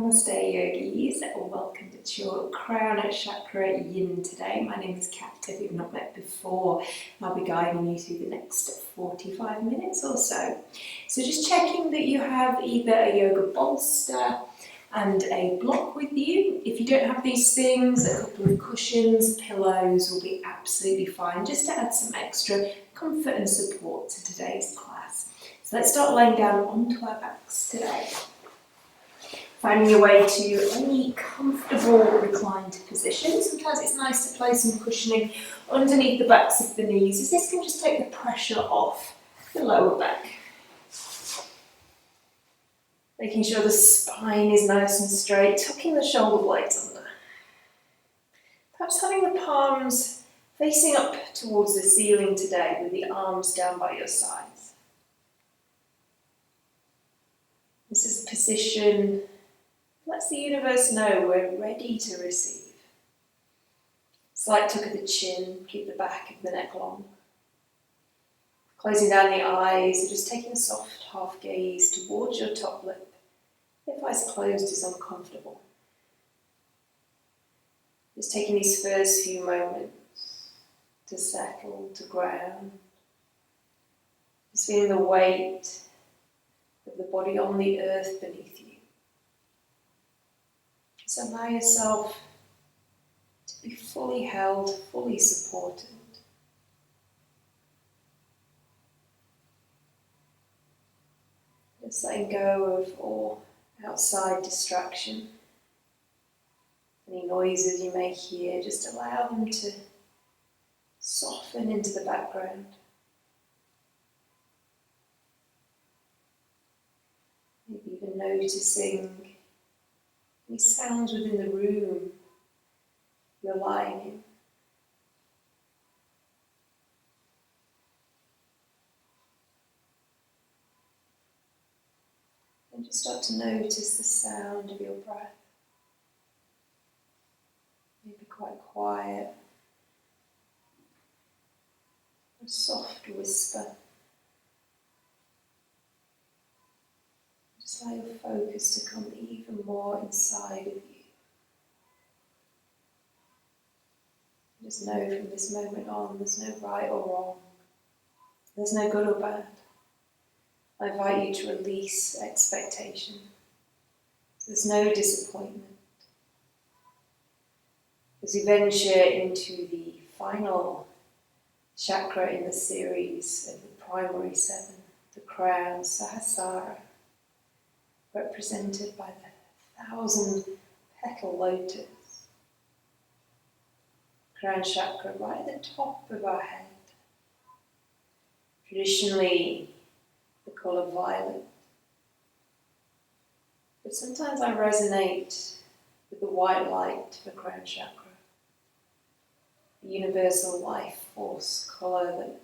Namaste yogis, welcome to your Crown Chakra Yin today. My name is Kat, if you've not met before. I'll be guiding you through the next 45 minutes or so. So just checking that you have either a yoga bolster and a block with you. If you don't have these things, a couple of cushions, pillows will be absolutely fine, just to add some extra comfort and support to today's class. So let's start laying down onto our backs today. Finding your way to any comfortable reclined position. Sometimes it's nice to place some cushioning underneath the backs of the knees, as this can just take the pressure off the lower back. Making sure the spine is nice and straight, tucking the shoulder blades under. Perhaps having the palms facing up towards the ceiling today with the arms down by your sides. This is a position lets the universe know we're ready to receive. Slight tuck of the chin, keep the back of the neck long. Closing down the eyes, and just taking a soft half gaze towards your top lip. If eyes closed is uncomfortable. Just taking these first few moments to settle, to ground. Just feeling the weight of the body on the earth beneath you. So allow yourself to be fully held, fully supported. Just letting go of all outside distraction. Any noises you may hear, just allow them to soften into the background. Maybe even noticing any sounds within the room you're lying in. And just start to notice the sound of your breath. Maybe quite quiet, a soft whisper. Just allow your focus to come even more inside of you. Just know from this moment on, there's no right or wrong. There's no good or bad. I invite you to release expectation. There's no disappointment. As we venture into the final chakra in the series of the primary seven, the Crown Sahasrara, represented by the 1,000-petal lotus. Crown Chakra right at the top of our head. Traditionally, the colour violet. But sometimes I resonate with the white light for Crown Chakra. The universal life force colour that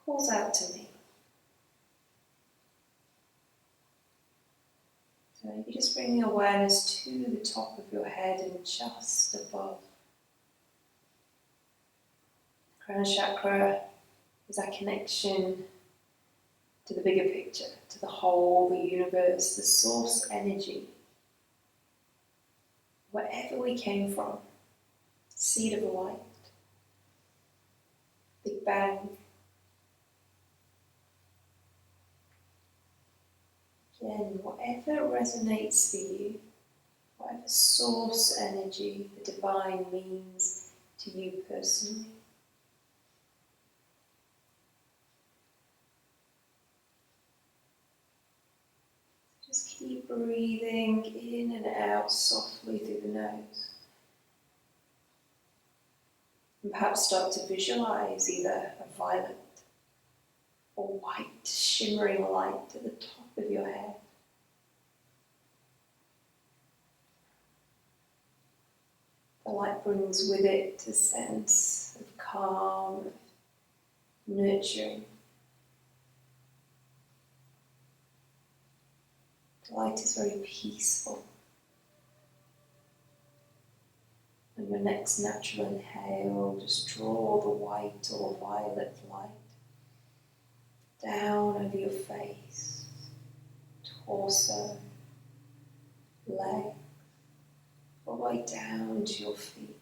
calls out to me. So maybe just bringing awareness to the top of your head and just above. Crown Chakra is our connection to the bigger picture, to the whole, the universe, the source energy. Wherever we came from, seed of light, Big Bang. Again, whatever resonates for you, whatever source energy the divine means to you personally. Just keep breathing in and out softly through the nose. And perhaps start to visualize either a violet or white shimmering light at the top of your head. The light brings with it a sense of calm, of nurturing. The light is very peaceful. On your next natural inhale, just draw the white or violet light down over your face, torso, leg, all the way down to your feet.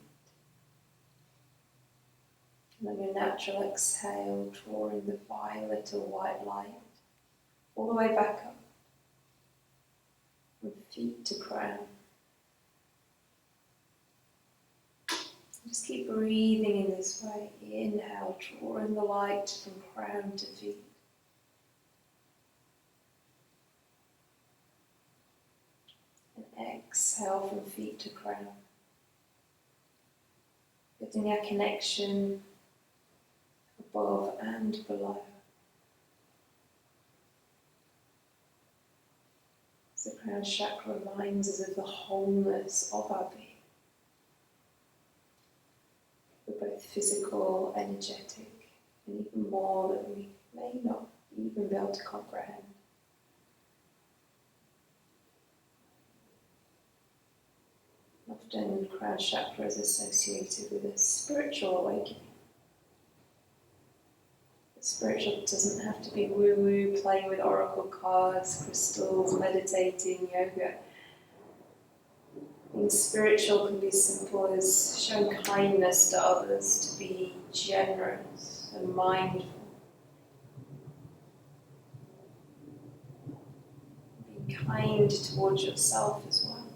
And on your natural exhale, drawing the violet or white light all the way back up, from feet to crown. Just keep breathing in this way. Inhale, drawing the light from crown to feet. And exhale from feet to crown. Getting a connection above and below. So the crown chakra reminds us of the wholeness of our being. We're both physical, energetic, and even more that we may not even be able to comprehend. Often crown chakra is associated with a spiritual awakening. The spiritual doesn't have to be woo-woo, playing with oracle cards, crystals, meditating, yoga. Being spiritual can be as simple as showing kindness to others, to be generous and mindful. Being kind towards yourself as well.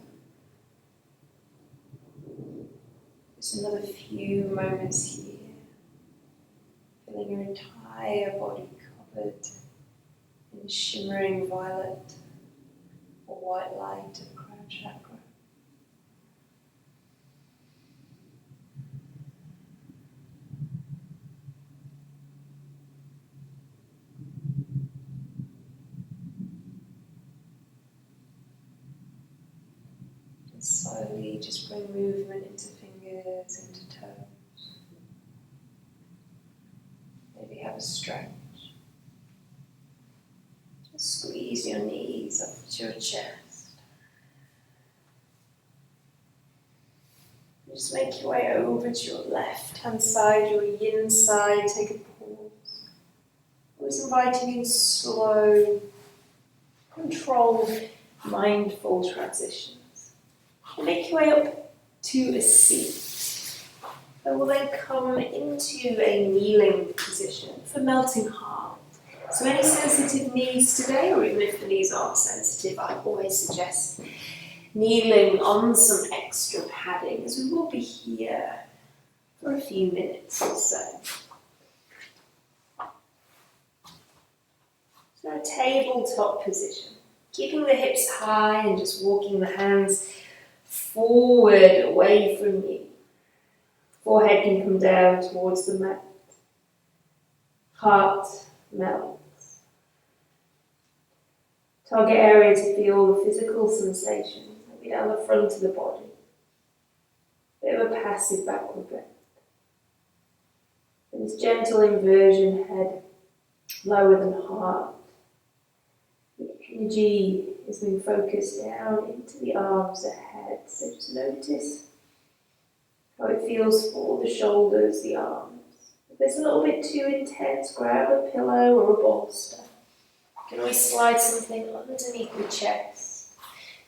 Just another few moments here. Feeling your entire body covered in the shimmering violet or white light of crown chakra. And slowly just bring movement into fingers, into toes. Maybe have a stretch. Just squeeze your knees up to your chest. Just make your way over to your left hand side, your yin side. Take a pause. Always inviting in slow, controlled, mindful transitions. And make your way up to a seat. And we'll then come into a kneeling position for melting heart. So any sensitive knees today, or even if the knees aren't sensitive, I always suggest kneeling on some extra padding, as we will be here for a few minutes or so. So a tabletop position, keeping the hips high and just walking the hands forward away from you. Forehead can come down towards the mat. Heart melts. Target area to feel the physical sensations, maybe down the front of the body. Bit of a passive backward breath. And this gentle inversion, head lower than heart. The energy is being focused down into the arms ahead. So just notice how it feels for the shoulders, the arms. If it's a little bit too intense, grab a pillow or a bolster. You can always slide something underneath the chest,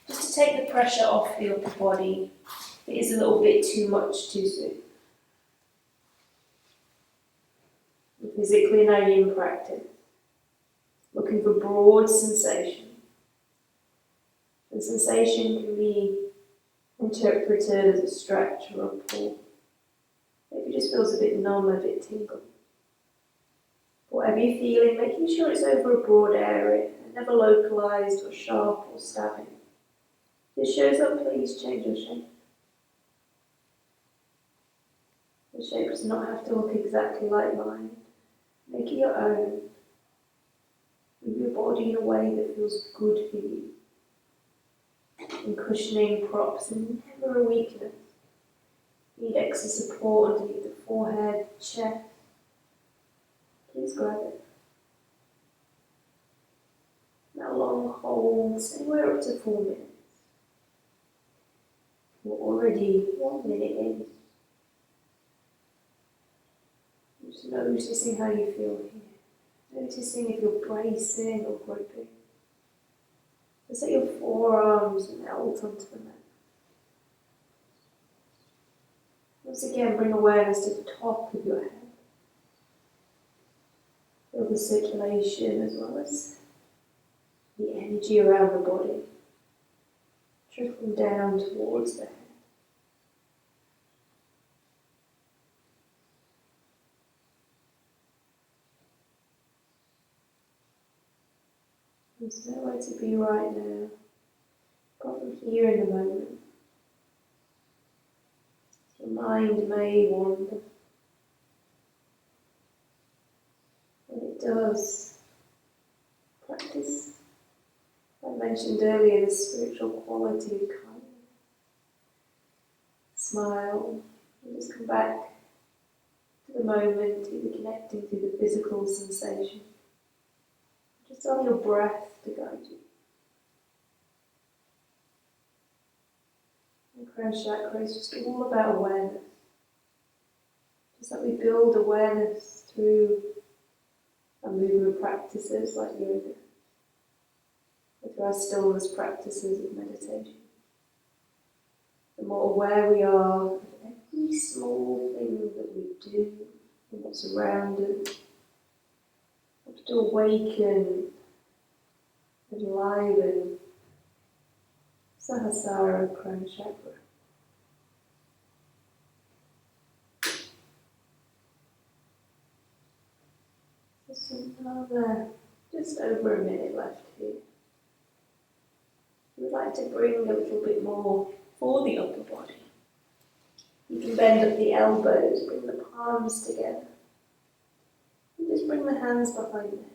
just to take the pressure off the upper body if it is a little bit too much too soon. And physically in our yin practice, looking for broad sensation. The sensation can be interpreted as a stretch or a pull. Maybe it just feels a bit numb, a bit tingly. Whatever you're feeling, making sure it's over a broad area and never localized or sharp or stabbing. If it shows up, please change your shape. The shape does not have to look exactly like mine. Make it your own. Move your body in a way that feels good for you. And cushioning props are never a weakness. Need extra support underneath the forehead, chest. Please grab it. Now long holds, anywhere up to 4 minutes. We're already 1 minute in. Just noticing how you feel here. Noticing if you're bracing or gripping. Just let your forearms melt onto the mat. Once again, bring awareness to the top of your head. Feel the circulation as well as the energy around the body. Trickle down towards the head. There's nowhere to be right now, apart from here in the moment. Your mind may wander. When it does, practice, I mentioned earlier, the spiritual quality of kindness. Smile, and just come back to the moment, either connecting to the physical sensation. Just allow your breath to guide you. And Crown Chakra is just all about awareness. Just that we build awareness through our movement practices like yoga, or through our stillness practices of meditation. The more aware we are of every small thing that we do and what's around us, helps to awaken, enliven Sahasrara Crown Chakra. Just another, just over a minute left here. We'd like to bring a little bit more for the upper body. You can bend up the elbows, bring the palms together. And just bring the hands behind the head.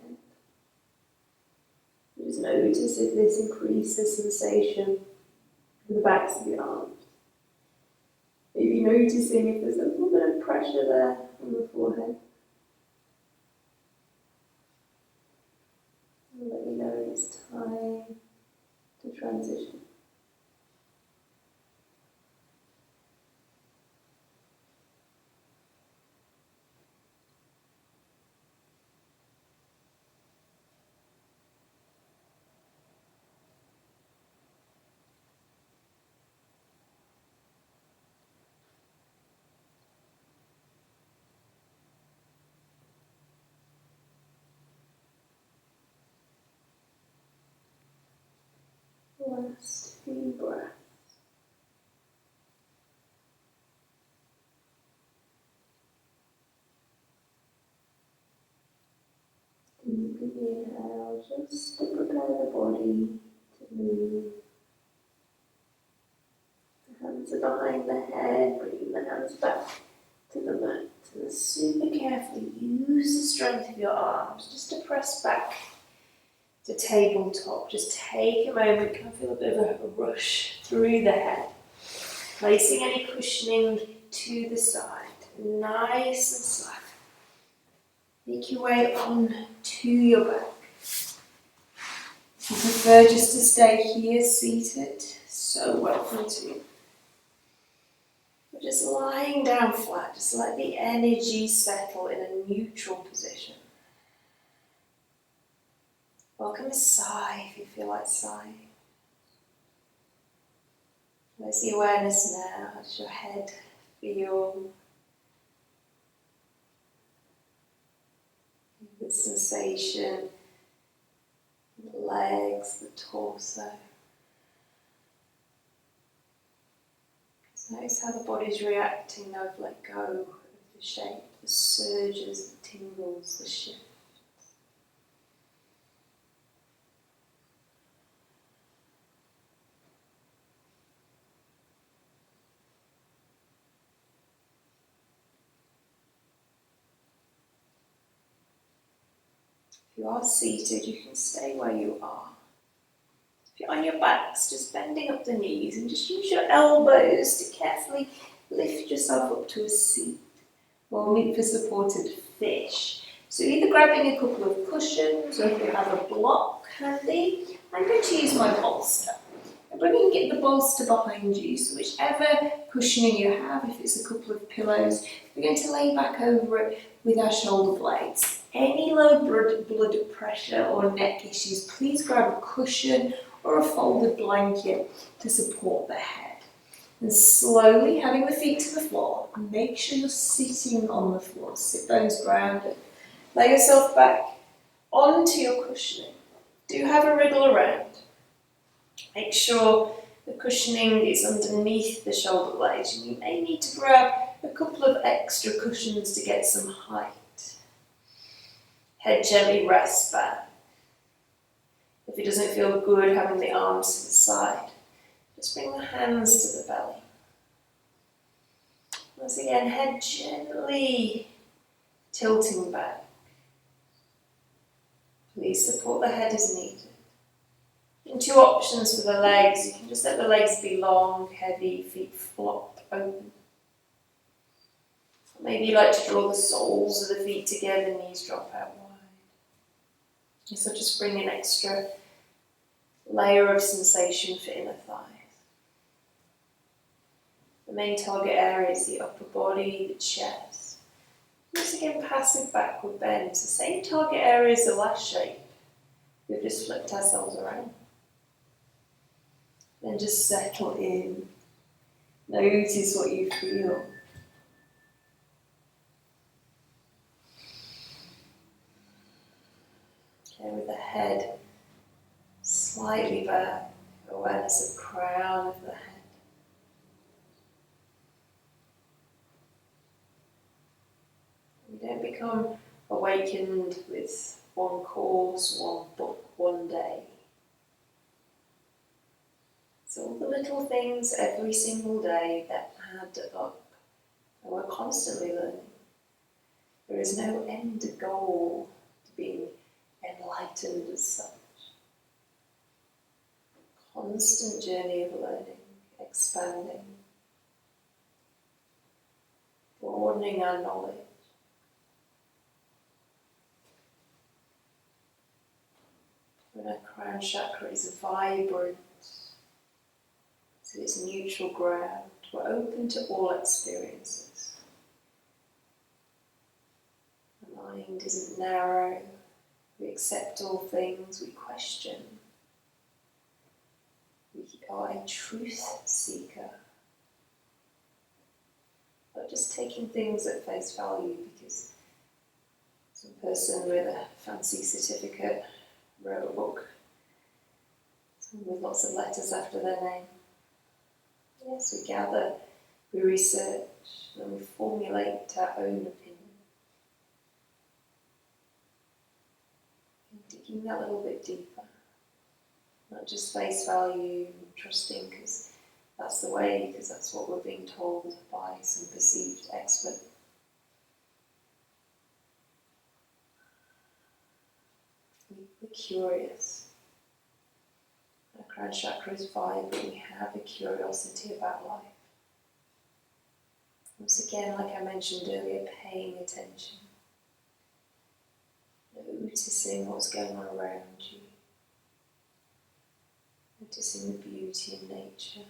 Just notice if this increases sensation in the backs of the arms. Maybe noticing if there's a little bit of pressure there on the forehead. And let you know it's time to transition. Last few breaths. Deeply inhale, just to prepare the body to move. The hands are behind the head, bringing the hands back to the mat. And super carefully use the strength of your arms just to press back to tabletop. Just take a moment, can feel a bit of a rush through the head. Placing any cushioning to the side, nice and slack. Make your way on to your back. If you prefer just to stay here seated, so welcome to. We're just lying down flat, just let the energy settle in a neutral position. Welcome a sigh if you feel like sighing. Where's the awareness now? How does your head feel? The sensation, the legs, the torso. Just notice how the body's reacting now. Let go of the shape, the surges, the tingles, the shift. If you are seated, you can stay where you are. If you're on your backs, just bending up the knees and just use your elbows to carefully lift yourself up to a seat. Or meet for supported fish. So either grabbing a couple of cushions, or if you have a block handy, I'm going to use my bolster. I'm bringing the bolster behind you, so whichever cushioning you have, if it's a couple of pillows, we're going to lay back over it with our shoulder blades. Any low blood pressure or neck issues, please grab a cushion or a folded blanket to support the head. And slowly having the feet to the floor, make sure you're sitting on the floor, sit bones grounded. Lay yourself back onto your cushioning. Do have a wriggle around. Make sure the cushioning is underneath the shoulder blades, and you may need to grab a couple of extra cushions to get some height. Head gently rests back. If it doesn't feel good having the arms to the side, just bring the hands to the belly. Once again, head gently tilting back. Please support the head as needed. And two options for the legs. You can just let the legs be long, heavy, feet flop open. Maybe you like to draw the soles of the feet together, knees drop out wide. So just bring an extra layer of sensation for inner thighs. The main target area is the upper body, the chest. Once again, passive backward bends. The same target area as the last shape. We've just flipped ourselves around. Then just settle in. Notice what you feel. Okay, with the head slightly back, awareness of crown of the head. We don't become awakened with one course, one book, one day. It's all the little things every single day that add up, and we're constantly learning. There is no end goal to being enlightened as such. Constant journey of learning, expanding, broadening our knowledge. When our crown chakra is vibrant, so it's neutral ground, we're open to all experiences. The mind isn't narrow, we accept all things, we question. We are a truth seeker. Not just taking things at face value because some person with a fancy certificate wrote a book, someone with lots of letters after their name. Yes, we gather, we research, and we formulate our own opinion. And digging that little bit deeper, not just face value, trusting because that's the way, because that's what we're being told by some perceived expert. We're curious. Our crown chakra is vibrant, we have a curiosity about life. Once again, like I mentioned earlier, paying attention. Noticing what's going on around you. Noticing the beauty in nature.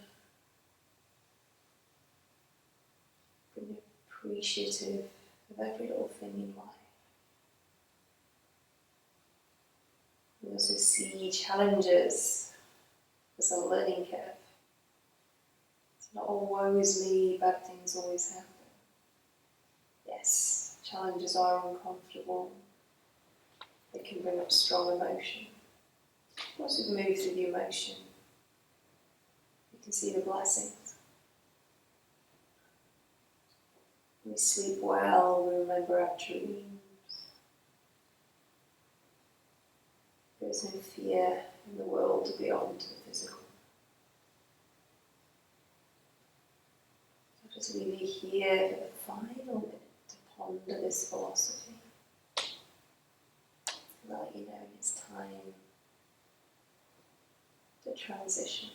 Being appreciative of every little thing in life. We also see challenges as a learning curve. It's not all woe is me, bad things always happen. Yes, challenges are uncomfortable. They can bring up strong emotion. Once we've moved through the emotion, we can see the blessings. We sleep well, we remember our dreams. There is no fear in the world beyond the physical. I'll just leave you here for the final bit to ponder this philosophy. And let you know it's time to transition.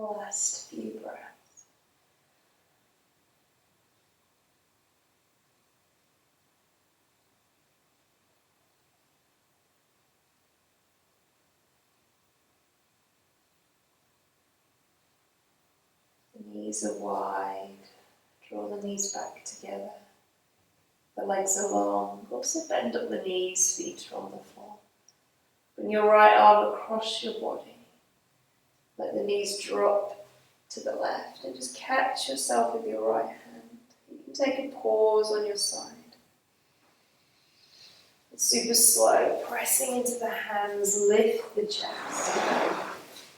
Last few breaths. The knees are wide. Draw the knees back together. The legs are long. Also bend up the knees, feet are on the floor. Bring your right arm across your body. Let the knees drop to the left and just catch yourself with your right hand. You can take a pause on your side. It's super slow, pressing into the hands, lift the chest.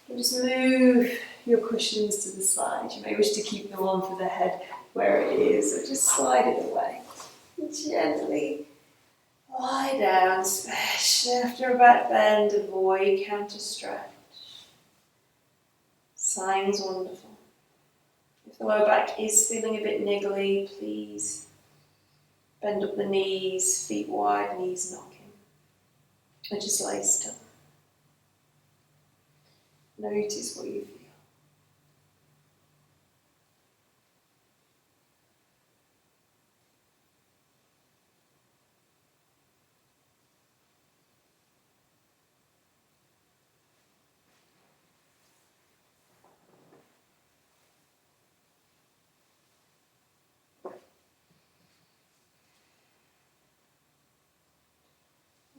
And just move your cushions to the side. You may wish to keep the one for the head where it is, or just slide it away. And gently lie down, especially after a back bend, avoid counter stretch. Sign's wonderful. If the lower back is feeling a bit niggly, please bend up the knees, feet wide, knees knocking. And just lay still. Notice what you feel.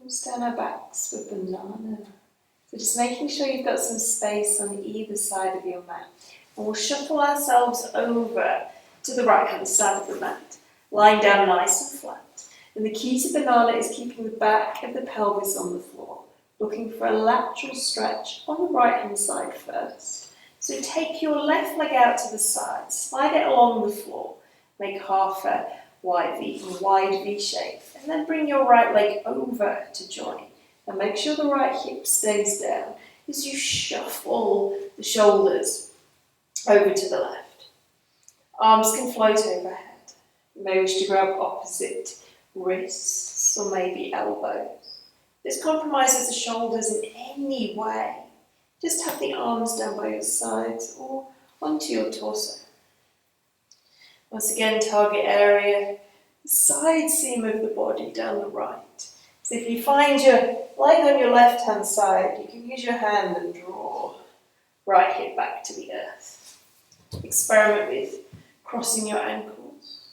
We'll stand our backs with banana. So just making sure you've got some space on either side of your mat. And we'll shuffle ourselves over to the right hand side of the mat, lying down nice and flat. And the key to banana is keeping the back of the pelvis on the floor, looking for a lateral stretch on the right hand side first. So take your left leg out to the side, slide it along the floor, make half a wide V shape, and then bring your right leg over to join. And make sure the right hip stays down as you shuffle the shoulders over to the left. Arms can float overhead. You may wish to grab opposite wrists or maybe elbows. This compromises the shoulders in any way. Just have the arms down by your sides or onto your torso. Once again, target area, the side seam of the body down the right. So if you find you're lying on your left hand side, you can use your hand and draw right hip back to the earth. Experiment with crossing your ankles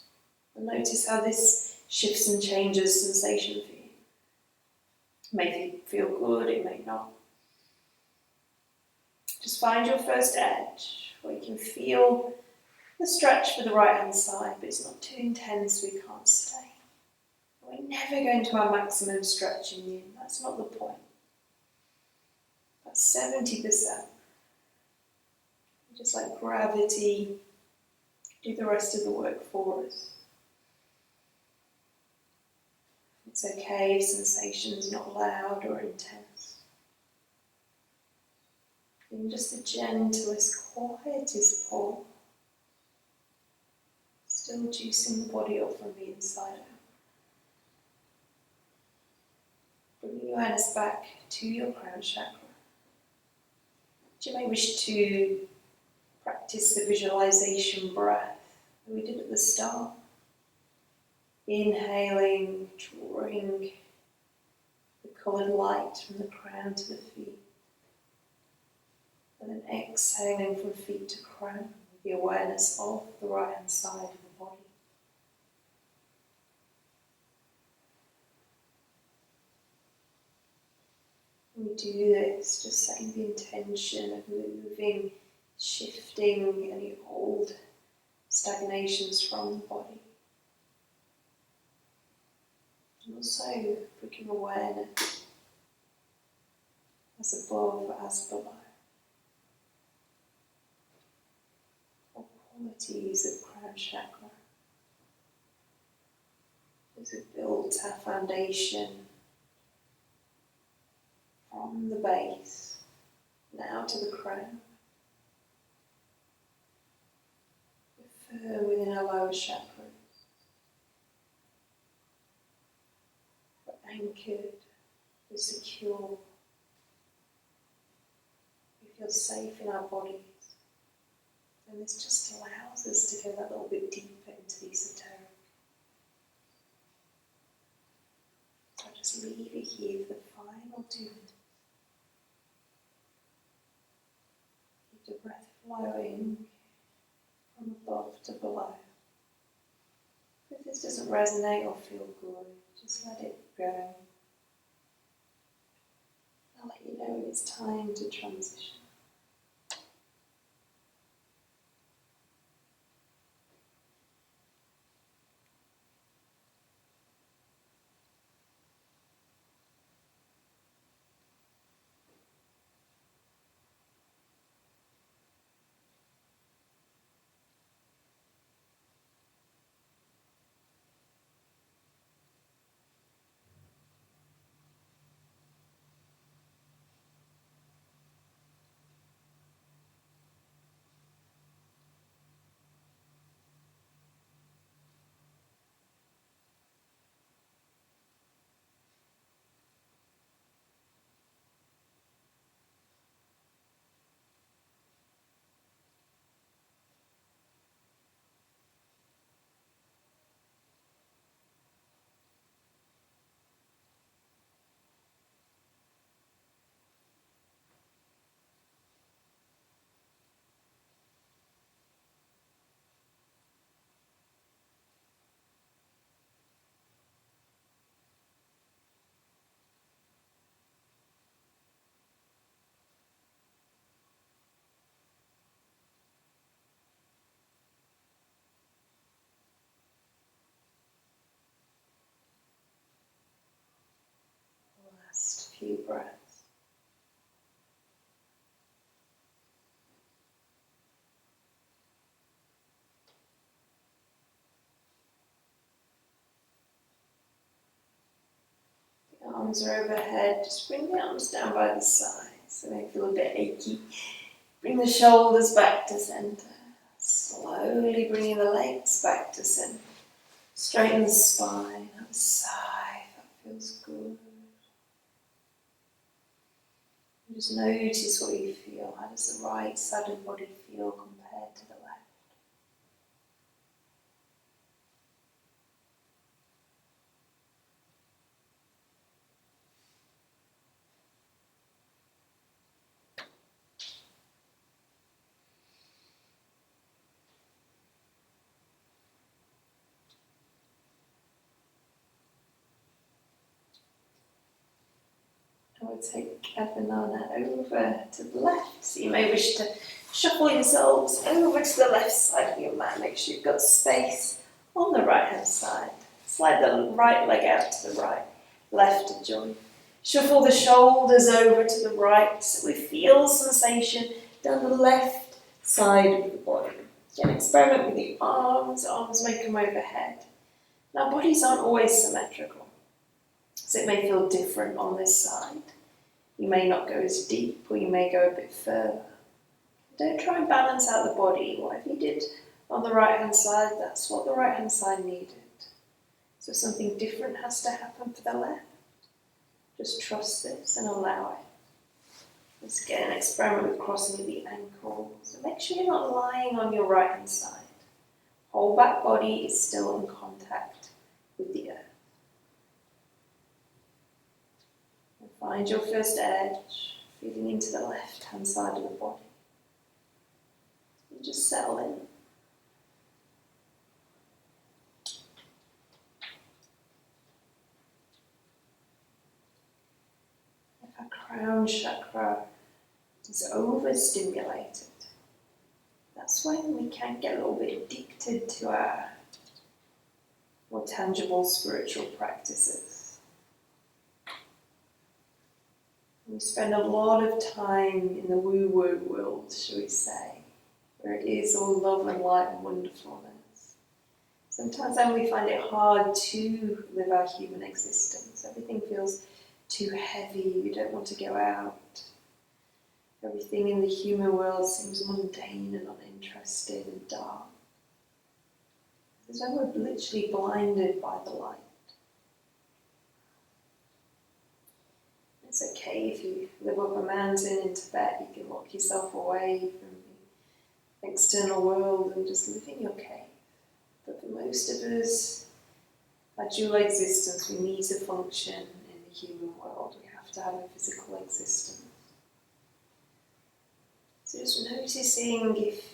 and notice how this shifts and changes sensation for you. It may feel good, it may not. Just find your first edge where you can feel the stretch for the right hand side, but it's not too intense, we can't stay. We're never going to our maximum stretch in Yin, that's not the point. That's 70%. Just let gravity do the rest of the work for us. It's okay if sensation's not loud or intense. Even just the gentlest, quietest pull. Still juicing the body up from the inside out. Bringing your awareness back to your crown chakra. You may wish to practice the visualization breath that we did at the start. Inhaling, drawing the coloured light from the crown to the feet. And then exhaling from feet to crown with the awareness of the right hand side of the body. We do this just setting the intention of moving, shifting any old stagnations from the body. And also bringing awareness as above, as below. All qualities of crown chakra. As we built our foundation from the base, now to the crown. We're firm within our lower chakras. We're anchored, we're secure. We feel safe in our bodies. And this just allows us to go that little bit deeper into the esoteric. So I'll just leave it here for the final 2 minutes. Keep the breath flowing from above to below. If this doesn't resonate or feel good, just let it go. I'll let you know when it's time to transition. Last few breaths. The arms are overhead. Just bring the arms down by the sides so they feel a bit achy. Bring the shoulders back to center. Slowly bringing the legs back to center. Straighten the spine. Have a sigh. That feels good. And just notice what you feel. How does the right side of the body feel compared to the left? I would take a banana over to the left. So you may wish to shuffle yourselves over to the left side of your mat. Make sure you've got space on the right hand side. Slide the right leg out to the right, left joint. Shuffle the shoulders over to the right so we feel sensation down the left side of the body. You can experiment with the arms. Arms may come overhead. Now bodies aren't always symmetrical, so it may feel different on this side. You may not go as deep, or you may go a bit further. Don't try and balance out the body. Whatever you did on the right hand side, that's what the right hand side needed. So something different has to happen for the left. Just trust this and allow it. Let's get an experiment with crossing of the ankles. So make sure you're not lying on your right hand side. Whole back body is still in contact with the earth. And find your first edge, feeding into the left hand side of the body. And just settle in. If our crown chakra is overstimulated, that's when we can get a little bit addicted to our more tangible spiritual practices. We spend a lot of time in the woo-woo world, shall we say, where it is all love and light and wonderfulness. Sometimes then we find it hard to live our human existence. Everything feels too heavy, we don't want to go out. Everything in the human world seems mundane and uninteresting and dark. It's when we're literally blinded by the light. It's okay if you live up a mountain in Tibet, you can lock yourself away from external world and just live in your cave. But for most of us, our dual existence, we need to function in the human world. We have to have a physical existence. So just noticing if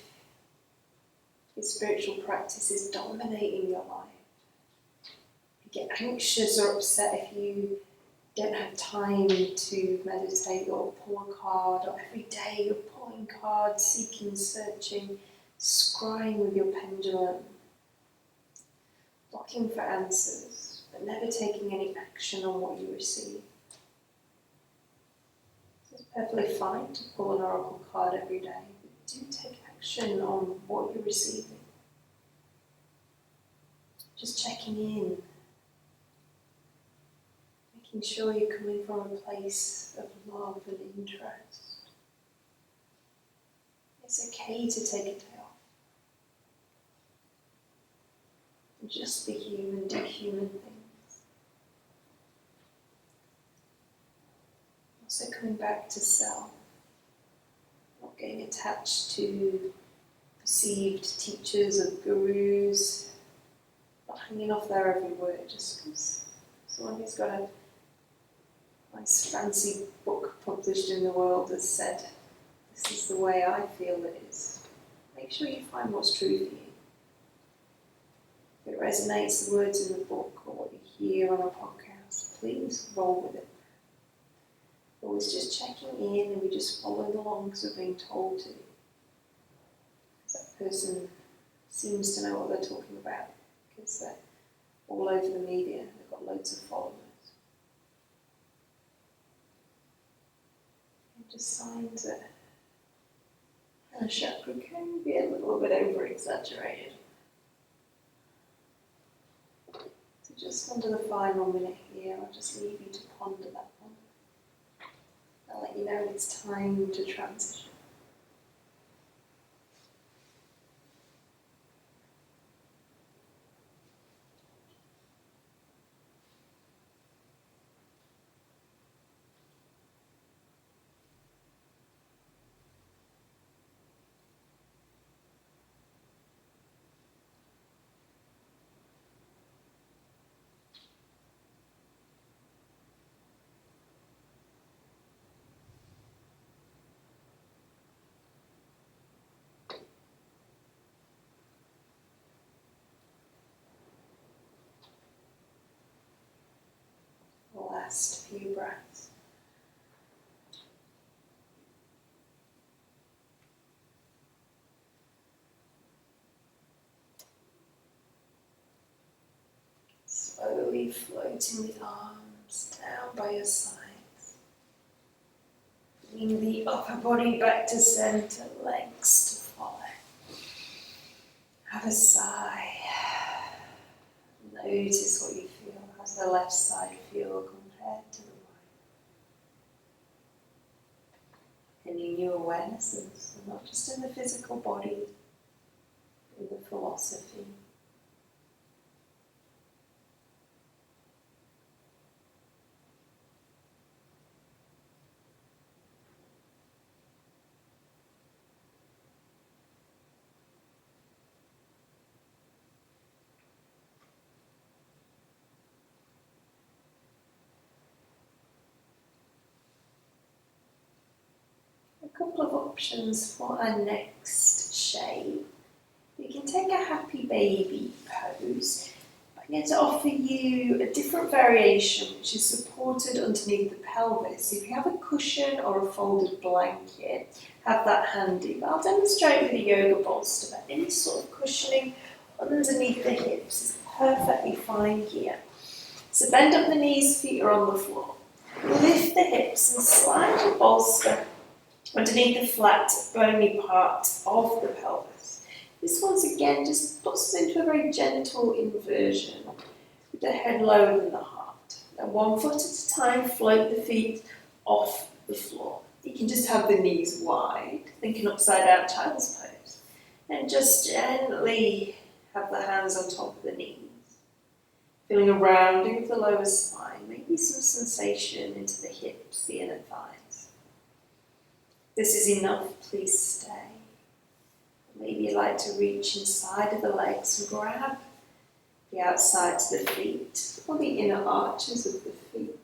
your spiritual practice is dominating your life. If you get anxious or upset if you don't have time to meditate or pull a card, or every day you're pulling cards, seeking, searching, scrying with your pendulum, looking for answers, but never taking any action on what you receive. So it's perfectly fine to pull an oracle card every day, but do take action on what you're receiving. Just checking in. Making sure you're coming from a place of love and interest. It's okay to take a day off. And just be human, do human things. Also coming back to self. Not getting attached to perceived teachers or gurus. Not hanging off their every word just because someone who's got a nice fancy book published in the world has said, this is the way I feel it is. Make sure you find what's true for you. If it resonates, the words in the book or what you hear on a podcast, please roll with it. Always just checking in and we just follow along because we're being told to. That person seems to know what they're talking about because they're all over the media, they've got loads of followers. Just signs that Crown Chakra can be a little bit over-exaggerated. So just under the final minute here, I'll just leave you to ponder that one. I'll let you know when it's time to transition. Last few breaths. Slowly floating the arms down by your sides. Bringing the upper body back to center, legs to follow. Have a sigh. Notice what you feel. How's the left side feel compared to the right? Any new awarenesses, not just in the physical body, but in the philosophy. A couple of options for our next shape. You can take a happy baby pose. I'm going to offer you a different variation which is supported underneath the pelvis. If you have a cushion or a folded blanket, have that handy. But I'll demonstrate with a yoga bolster. But any sort of cushioning underneath the hips is perfectly fine here. So bend up the knees, feet are on the floor. Lift the hips and slide your bolster underneath the flat, bony part of the pelvis. This once again just puts us into a very gentle inversion with the head lower than the heart. Now 1 foot at a time, float the feet off the floor. You can just have the knees wide, thinking upside down child's pose. And just gently have the hands on top of the knees. Feeling a rounding of the lower spine, maybe some sensation into the hips, the inner thighs. This is enough, please stay. Maybe you'd like to reach inside of the legs and grab the outsides of the feet or the inner arches of the feet.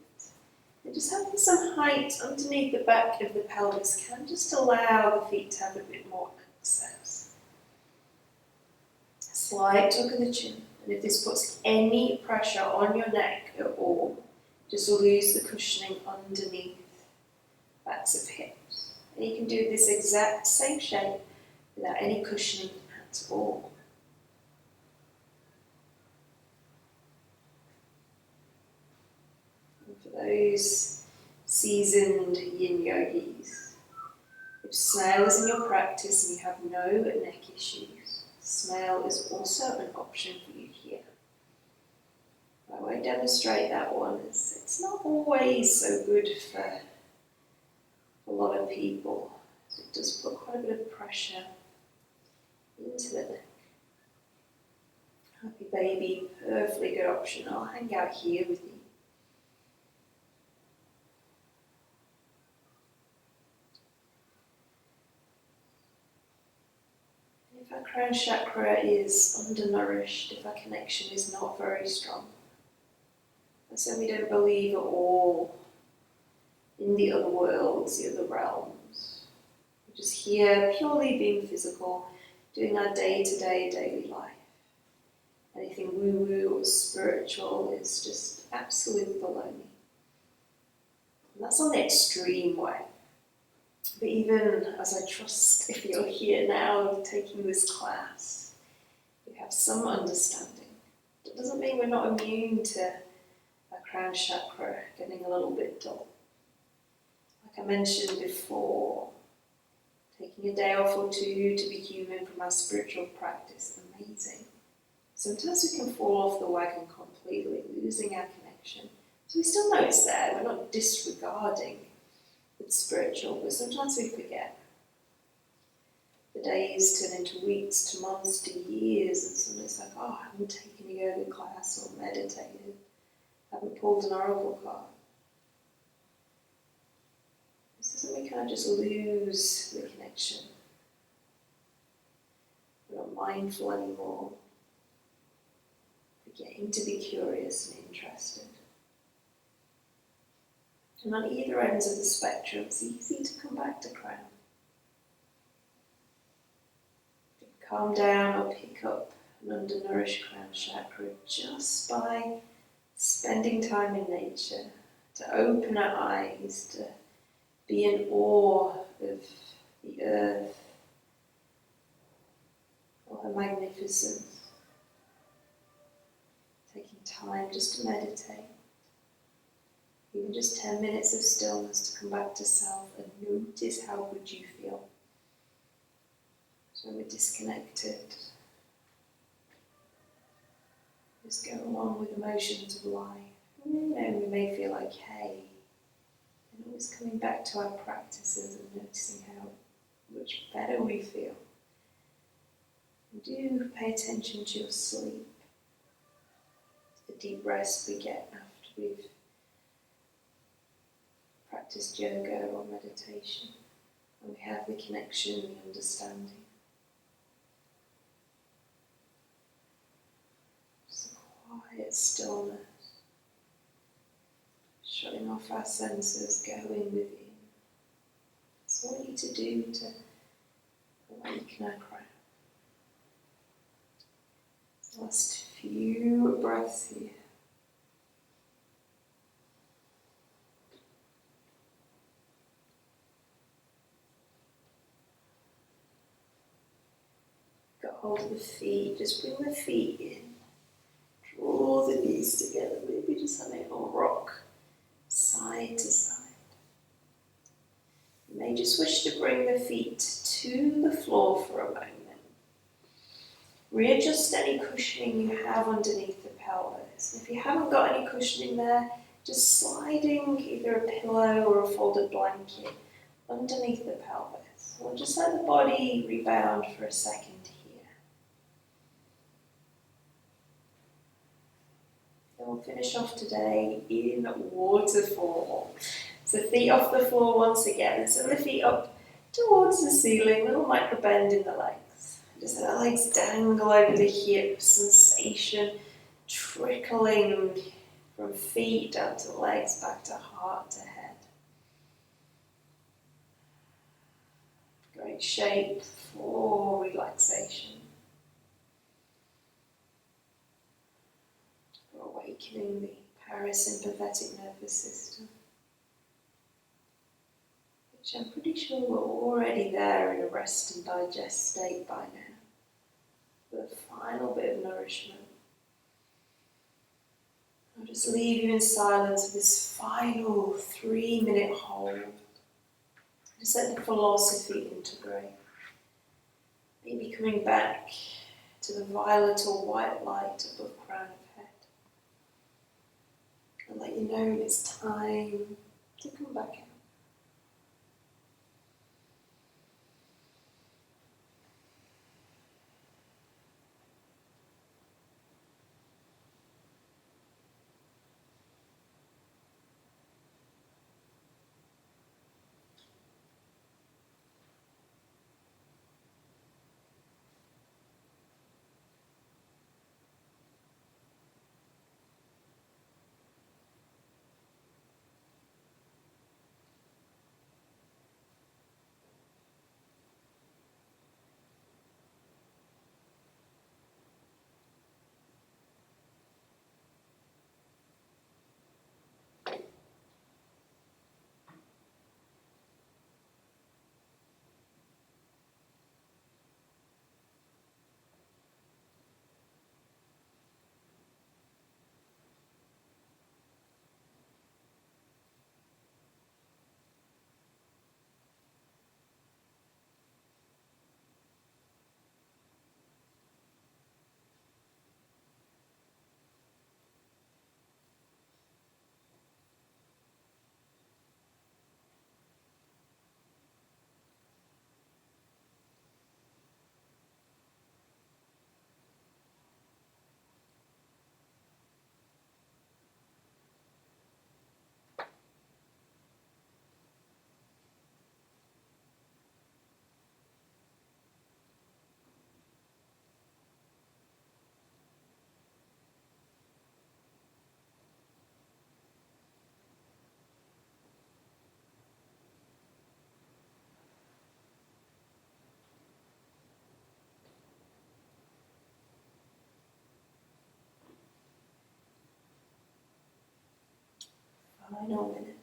And just having some height underneath the back of the pelvis can just allow the feet to have a bit more access. A slight tuck of the chin, and if this puts any pressure on your neck at all, just lose the cushioning underneath backs of hips. And you can do this exact same shape without any cushioning at all. And for those seasoned Yin Yogis, if snail is in your practice and you have no neck issues, snail is also an option for you here. I won't demonstrate that one, as it's not always so good for a lot of people. So it does put quite a bit of pressure into the neck. Happy baby, perfectly good option. I'll hang out here with you. If our crown chakra is undernourished, if our connection is not very strong, and so we don't believe at all in the other worlds, the other realms. We're just here purely being physical, doing our day-to-day daily life. Anything woo-woo or spiritual is just absolute baloney. And that's on the extreme way. But even as I trust, if you're here now taking this class, you have some understanding. That doesn't mean we're not immune to our crown chakra getting a little bit dull. Like I mentioned before, taking a day off or two to be human from our spiritual practice, amazing. Sometimes we can fall off the wagon completely, losing our connection. So we still know it's there, we're not disregarding it's spiritual, but sometimes we forget. The days turn into weeks, to months, to years, and suddenly it's like, oh, I haven't taken a yoga class or meditated, I haven't pulled an oracle card. This doesn't we kind of just lose the connection. We're not mindful anymore. Forgetting to be curious and interested. And on either ends of the spectrum, it's easy to come back to crown. Calm down or pick up an undernourished crown chakra just by spending time in nature, to open our eyes, to be in awe of the earth, or her magnificence. Taking time just to meditate. Even just 10 minutes of stillness to come back to self and notice how good you feel. So when we're disconnected, just go along with emotions of life. And we may feel okay. And always coming back to our practices and noticing how much better we feel. And do pay attention to your sleep. The deep rest we get after we've practiced yoga or meditation, and we have the connection, the understanding. Just a quiet stillness, shutting off our senses, going within. That's all we need to do to awaken our crown. Last few breaths here. Got hold of the feet, just bring the feet in. Draw the knees together, maybe just a little rock, side to side. You may just wish to bring the feet to the floor for a moment. Readjust any cushioning you have underneath the pelvis. If you haven't got any cushioning there, just sliding either a pillow or a folded blanket underneath the pelvis. We'll just let the body rebound for a second here. Then we'll finish off today in waterfall. So feet off the floor once again. So the feet up towards the ceiling, little micro bend in the legs. Just let our legs dangle over the hips, sensation trickling from feet down to legs, back to heart to head. Great shape for relaxation. For awakening the parasympathetic nervous system, which I'm pretty sure we're already there in a rest and digest state by now. The final bit of nourishment. I'll just leave you in silence with this final 3-minute hold. Just let the philosophy integrate. Maybe coming back to the violet or white light above crown of head. And let you know when it's time to come back out. Final minute.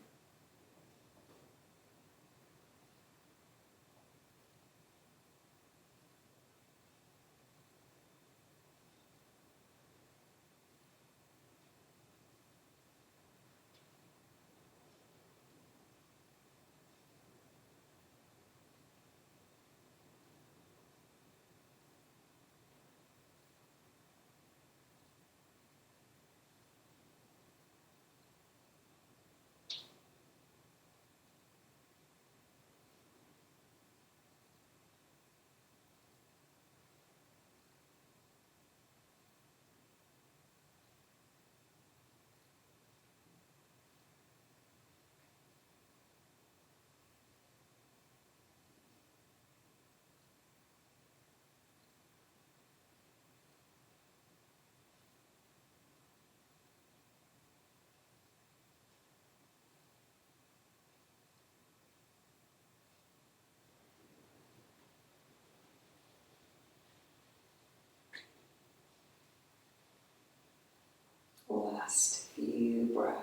Last few breaths.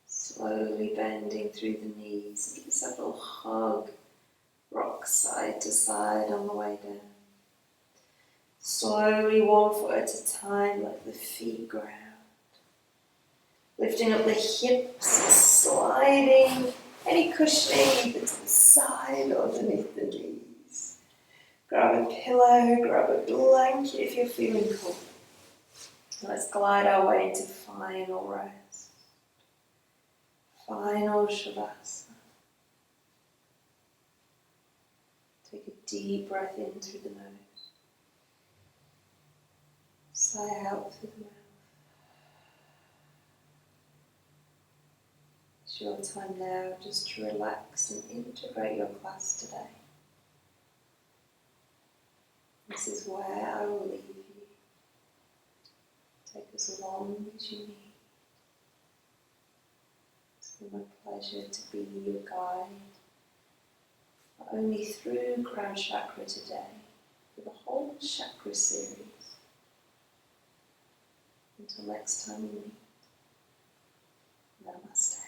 Slowly bending through the knees. Give yourself a little hug. Rock side to side on the way down. Slowly, one foot at a time, let the feet ground. Lifting up the hips, sliding any cushioning either to the side or underneath the knees. Grab a pillow, grab a blanket if you're feeling cold. Let's glide our way into final rest. Final Shavasana. Take a deep breath in through the nose. Sigh out through the mouth. As your time now just to relax and integrate your class today. This is where I will leave you. Take as long as you need. It's been my pleasure to be your guide, not only through Crown Chakra today, but the whole chakra series. Until next time we meet, Namaste.